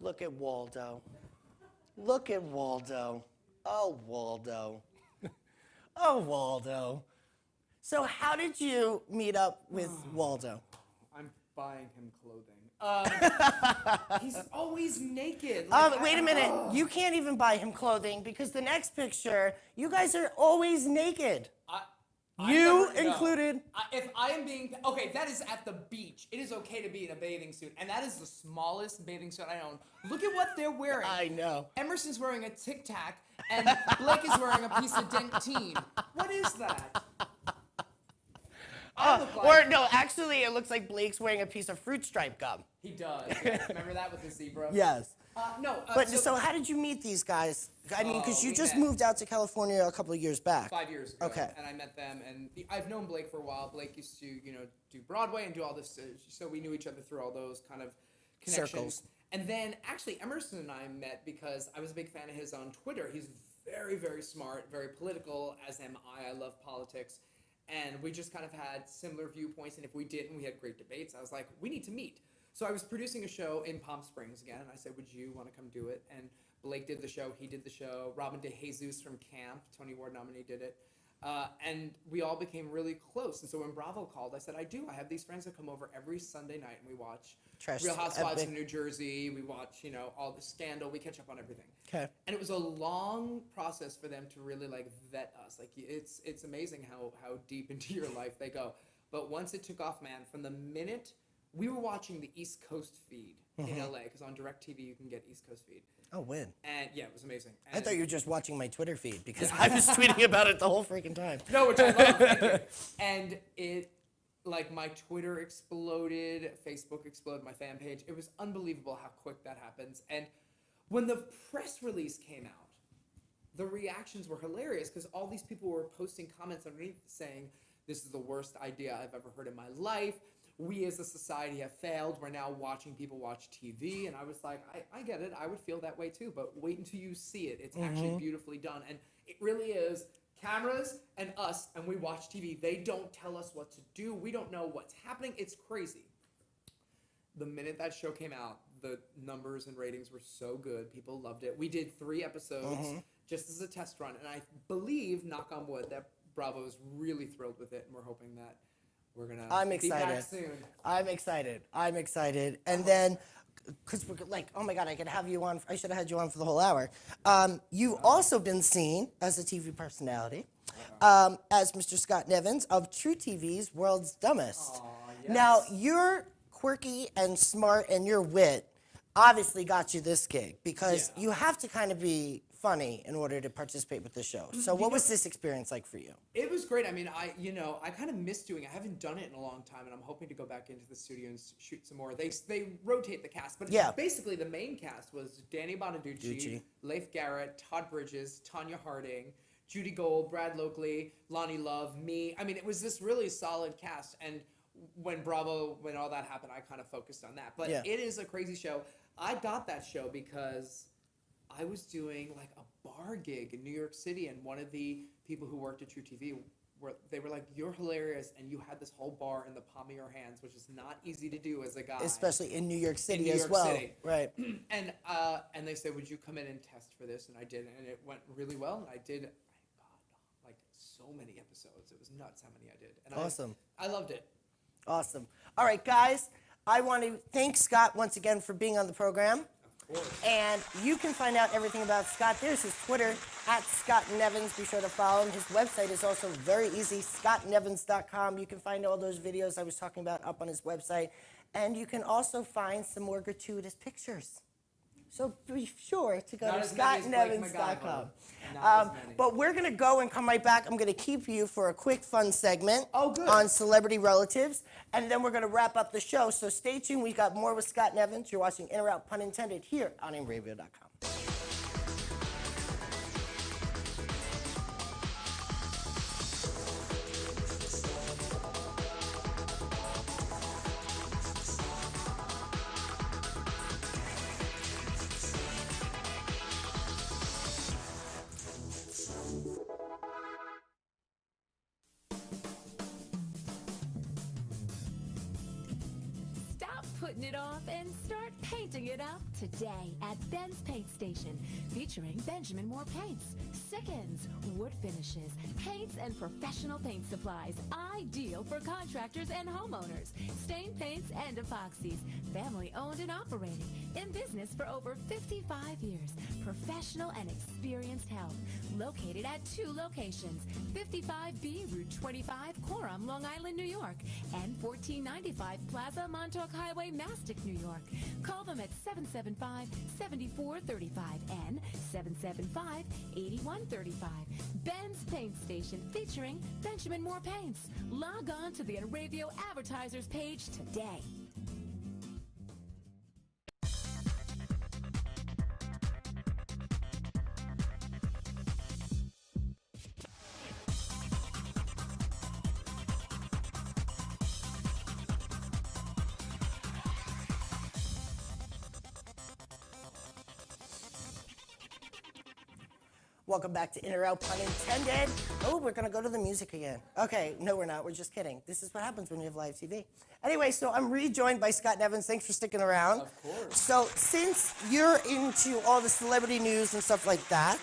Look at Waldo. Look at Waldo. Oh, Waldo. Oh, Waldo. So how did you meet up with Waldo? I'm buying him clothing. He's always naked. Wait a minute. You can't even buy him clothing because the next picture, you guys are always naked. You never know. included. If I am being okay, that is at the beach. It is okay to be in a bathing suit, and that is the smallest bathing suit I own. Look at what they're wearing. I know. Emerson's wearing a Tic Tac, and Blake is wearing a piece of Dentine. What is that? I look like, Or no, actually, it looks like Blake's wearing a piece of fruit stripe gum. he does. Yes. Remember that with the zebra? Yes. No. But so how did you meet these guys? I mean, because you we just met. moved out to California a couple of years back. 5 years ago. Okay. And I met them, and I've known Blake for a while. Blake used to, do Broadway and do all this, so we knew each other through all those kind of connections. Circles. And then, actually, Emerson and I met because I was a big fan of his on Twitter. He's very, very smart, very political, as am I. I love politics. And we just kind of had similar viewpoints, and if we didn't, we had great debates. I was like, we need to meet. So I was producing a show in Palm Springs again, and I said, would you want to come do it? And Blake did the show, he did the show. Robin DeJesus from Camp, Tony Award nominee, did it. And we all became really close. And so when Bravo called, I said, I do. I have these friends that come over every Sunday night, and we watch Trash Real Housewives epic. from New Jersey. We watch, all the Scandal. We catch up on everything. Okay. And it was a long process for them to really vet us. Like it's amazing how deep into your life they go. But once it took off, man, from the minute we were watching the East Coast feed in LA, because on DirecTV you can get East Coast feed. Oh, when? And yeah, it was amazing. I And thought you were just watching my Twitter feed because I was tweeting about it the whole freaking time. no, which I love. Thank you. And it, my Twitter exploded, Facebook exploded, my fan page. It was unbelievable how quick that happens. And when the press release came out, the reactions were hilarious because all these people were posting comments underneath saying, this is the worst idea I've ever heard in my life. We as a society have failed. We're now watching people watch TV. And I was like, I get it. I would feel that way too. But wait until you see it. It's actually beautifully done. And it really is cameras and us, and we watch TV. They don't tell us what to do. We don't know what's happening. It's crazy. The minute that show came out, the numbers and ratings were so good. People loved it. We did 3 episodes just as a test run. And I believe, knock on wood, that Bravo is really thrilled with it. And we're hoping that we're going to be back soon. I'm excited. And then, because we're like, oh my God, I could have you on. I should have had you on for the whole hour. You've also been seen as a TV personality, as Mr. Scott Nevins of True TV's World's Dumbest. Yes. Now, you're quirky and smart, and your wit obviously got you this gig because you have to kind of be funny in order to participate with the show. So what was this experience like for you? It was great. I mean, I kind of miss doing it. I haven't done it in a long time, and I'm hoping to go back into the studio and shoot some more. They rotate the cast, but basically the main cast was Danny Bonaducci, Leif Garrett, Todd Bridges, Tanya Harding, Judy Gold, Brad Loakley, Lonnie Love, me. I mean, it was this really solid cast, and when all that happened, I kind of focused on that. But it is a crazy show. I got that show because I was doing like a bar gig in New York City, and one of the people who worked at True TV were like, "You're hilarious," and you had this whole bar in the palm of your hands, which is not easy to do as a guy, Especially in New York City New as York well. City. Right. And they said, "Would you come in and test for this?" And I did, and it went really well. And I did, like so many episodes. It was nuts how many I did. And Awesome. I loved it. Awesome. All right, guys, I want to thank Scott once again for being on the program. And you can find out everything about Scott. There's his Twitter, @Scott Nevins. Be sure to follow him. His website is also very easy, scottnevins.com. You can find all those videos I was talking about up on his website. And you can also find some more gratuitous pictures. So be sure to go Not to as many as Blake scottnevins.com. Not as many. But we're going to go and come right back. I'm going to keep you for a quick fun segment good. on celebrity relatives. And then we're going to wrap up the show. So stay tuned. We got more with Scott Nevins. You're watching In or Out, pun intended, here on AimRadio.com. putting it off and start painting it up today at Ben's Paint Station, featuring Benjamin Moore Paints, Sickens, wood finishes, paints, and professional paint supplies, ideal for contractors and homeowners, stain paints and epoxies, family owned and operating, in business for over 55 years, professional and experienced help, located at 2 locations, 55B Route 25, Coram, Long Island, New York, and 1495 Plaza Montauk Highway, Mastic, New York. Call them at 775-7435 and 775-8135. Ben's Paint Station, featuring Benjamin Moore Paints. Log on to the Enravio Advertisers page today. Welcome back to In or Out, pun intended. Oh, we're gonna go to the music again. Okay, no, we're not. We're just kidding. This is what happens when you have live TV. Anyway, so I'm rejoined by Scott Nevins. Thanks for sticking around. Of course. So since you're into all the celebrity news and stuff like that,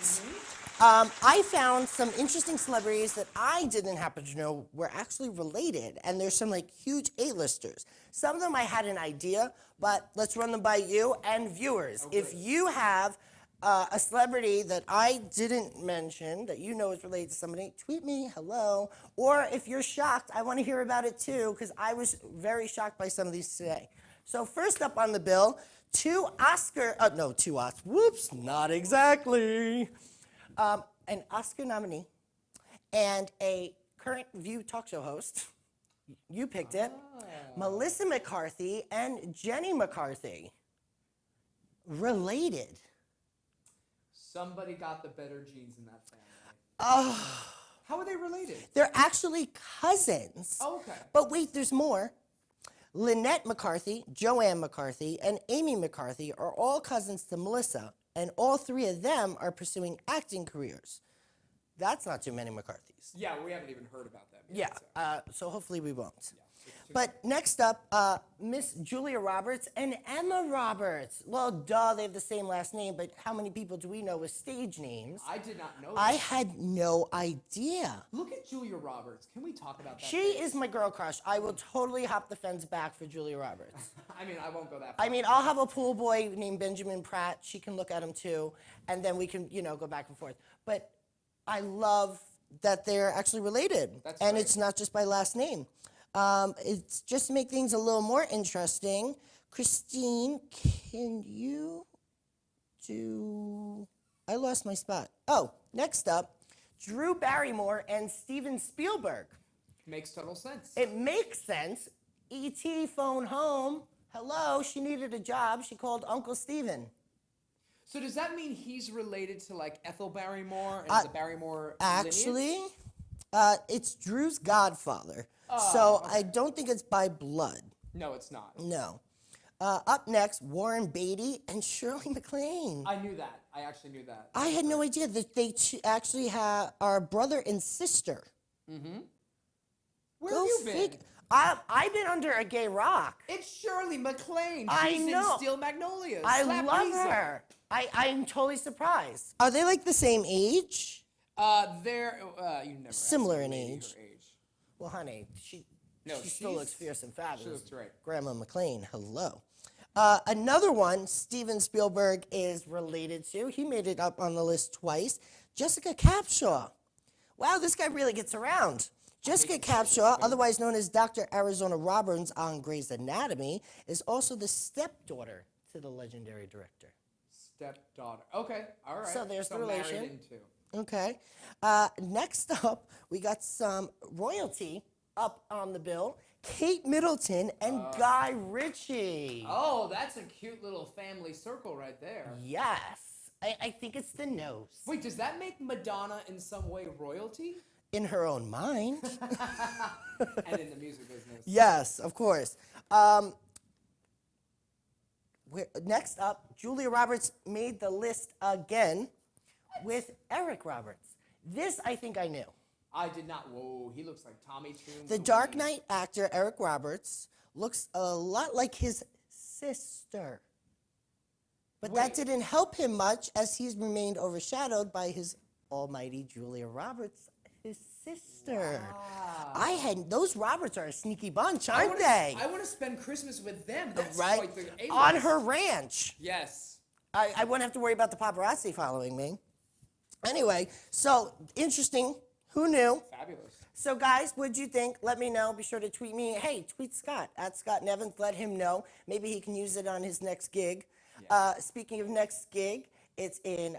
I found some interesting celebrities that I didn't happen to know were actually related, and there's some like huge A-listers. Some of them I had an idea, but let's run them by you and viewers. Okay. If you have a celebrity that I didn't mention that you know is related to somebody, tweet me, hello. Or if you're shocked, I want to hear about it too, because I was very shocked by some of these today. So first up on the bill, two Oscars, whoops, not exactly. An Oscar nominee and a current View talk show host, you picked it, Melissa McCarthy and Jenny McCarthy, related. Somebody got the better genes in that family. Oh. How are they related? They're actually cousins. Oh, okay. But wait, there's more. Lynette McCarthy, Joanne McCarthy, and Amy McCarthy are all cousins to Melissa, and all 3 of them are pursuing acting careers. That's not too many McCarthys. Yeah, we haven't even heard about them Yeah, yet. so hopefully we won't. Yeah, But next up, Miss Julia Roberts and Emma Roberts. Well, duh, they have the same last name, but how many people do we know with stage names? I did not know I that. had no idea. Look at Julia Roberts. Can we talk about that? She is my girl crush. I will totally hop the fence back for Julia Roberts. I mean, I won't go that far. I mean, I'll have a pool boy named Benjamin Pratt. She can look at him too, and then we can, go back and forth. But I love that they're actually related, That's and right. it's not just by last name. It's just to make things a little more interesting. Christine, can you do... I lost my spot. Oh, next up, Drew Barrymore and Steven Spielberg. Makes total sense. It makes sense. E.T. phone home. Hello, she needed a job. She called Uncle Steven. So does that mean he's related to like Ethel Barrymore and the Barrymore Actually, lineage? it's Drew's godfather. So I don't think it's by blood. No, it's not. No. Up next, Warren Beatty and Shirley MacLaine. I knew that. I actually knew that. I had no idea that they actually are brother and sister. Mm-hmm. Where Go have you been? fig- I've been under a gay rock. It's Shirley MacLaine. I She's know. in Steel Magnolias. I Slap love Weasel. her. I'm totally surprised. Are they like the same age? They're you never asked Similar a in lady age. her age. Well, honey, she still she's- looks fierce and fabulous. She looks great. Grandma McLean, hello. Another one Steven Spielberg is related to, he made it up on the list twice, Jessica Capshaw. Wow, this guy really gets around. Jessica Capshaw, otherwise known as Dr. Arizona Robbins on Grey's Anatomy, is also the stepdaughter to the legendary director. Stepdaughter. Okay, all right. So there's the married relation. into. Okay. Next up, we got some royalty up on the bill. Kate Middleton and Guy Ritchie. Oh, that's a cute little family circle right there. Yes. I think it's the nose. Wait, does that make Madonna in some way royalty? In her own mind. And in the music business. Yes, of course. Next up, Julia Roberts made the list again with Eric Roberts. This I think I knew. I did not. Whoa, he looks like Tommy Tune. The Dark Knight actor Eric Roberts looks a lot like his sister. But that didn't help him much, as he's remained overshadowed by his almighty Julia Roberts, his sister. Wow. Those Roberts are a sneaky bunch, aren't they? I want to spend Christmas with them. That's Right? quite the A-list. On her ranch. Yes. I wouldn't have to worry about the paparazzi following me. Anyway, so interesting. Who knew? Fabulous. So guys, what'd you think? Let me know. Be sure to tweet me. Hey, tweet Scott at Scott Nevins. Let him know. Maybe he can use it on his next gig. Yeah. Speaking of next gig, it's in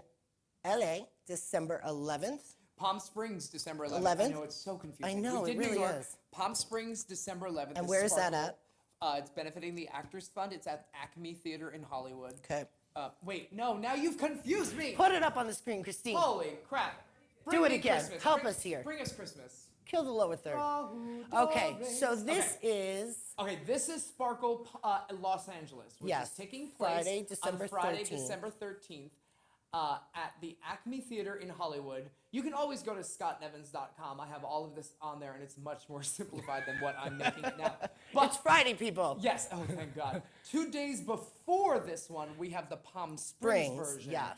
LA, December 11th. Palm Springs, December 11th. 11th? I know, it's so confusing. I know, We it did really New York. is. Palm Springs, December 11th. And is where is that Sparkle. at? It's benefiting the Actors Fund. It's at Acme Theater in Hollywood. Okay. Wait, no, now you've confused me. Put it up on the screen, Christine. Holy crap. Do it me again. Christmas. Help us here. Bring us Christmas. Kill the lower third. Okay, so this is... Okay, this is Sparkle, Los Angeles, which Yes, is taking place Friday, December on Friday, 13th. December 13th, at the Acme Theater in Hollywood. You can always go to scottnevins.com. I have all of this on there, and it's much more simplified than what I'm making it now. But It's Friday, people. yes, oh thank God. 2 days before this one, we have the Palm Springs version. Yes.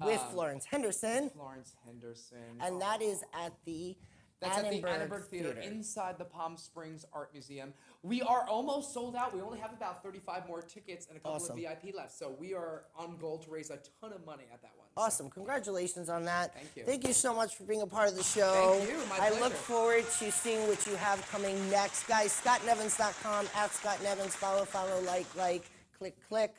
With Florence Henderson. Florence Henderson. And that is at the That's at the Annenberg Annenberg Theater inside the Palm Springs Art Museum. We are almost sold out. We only have about 35 more tickets and a couple Awesome. of VIP left. So we are on goal to raise a ton of money at that one. Awesome. Congratulations on that. Thank you. Thank you so much for being a part of the show. Thank you. My I pleasure. look forward to seeing what you have coming next. Guys, scottnevins.com, at Scott Nevins. Follow, like, click.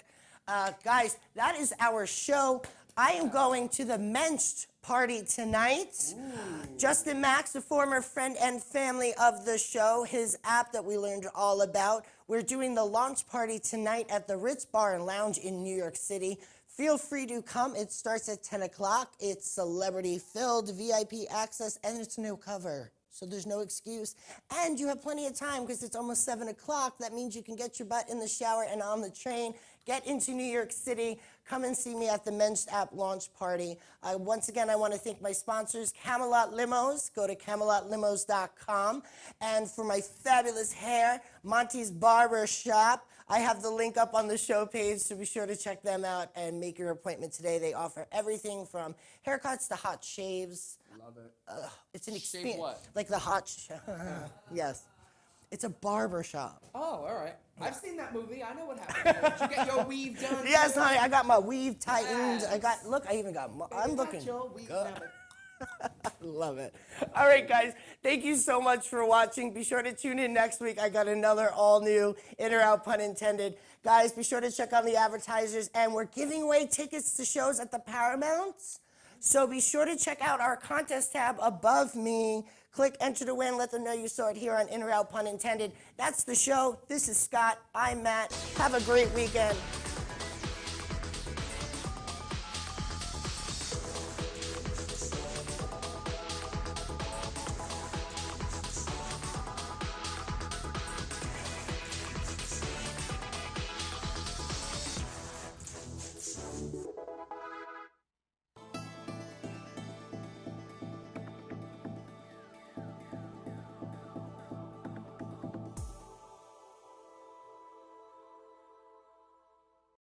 Guys, that is our show. I am going to the Mensch party tonight. Ooh. Justin Max, a former friend and family of the show, his app that we learned all about. We're doing the launch party tonight at the Ritz Bar and Lounge in New York City. Feel free to come. It starts at 10 o'clock. It's celebrity-filled, VIP access, and it's no cover. So there's no excuse. And you have plenty of time because it's almost 7 o'clock. That means you can get your butt in the shower and on the train, get into New York City, come and see me at the Mensch app launch party. Once again, I want to thank my sponsors, Camelot Limos. Go to camelotlimos.com. And for my fabulous hair, Monty's Barber Shop. I have the link up on the show page, so be sure to check them out and make your appointment today. They offer everything from haircuts to hot shaves. Love it. It's an Shave experience. what? Like the hot yes. It's a barber shop. Oh, all right. I've seen that movie. I know what happened. Did you get your weave done? Yes, honey, I got my weave tightened. Yes. I even got, I'm looking Your weave good. done. Love it. All right, guys, thank you so much for watching. Be sure to tune in next week. I got another all-new, in or out, pun intended. Guys, be sure to check on the advertisers, and we're giving away tickets to shows at the Paramounts. So be sure to check out our contest tab above me. Click enter to win. Let them know you saw it here on In or Out, pun intended. That's the show. This is Scott. I'm Matt. Have a great weekend.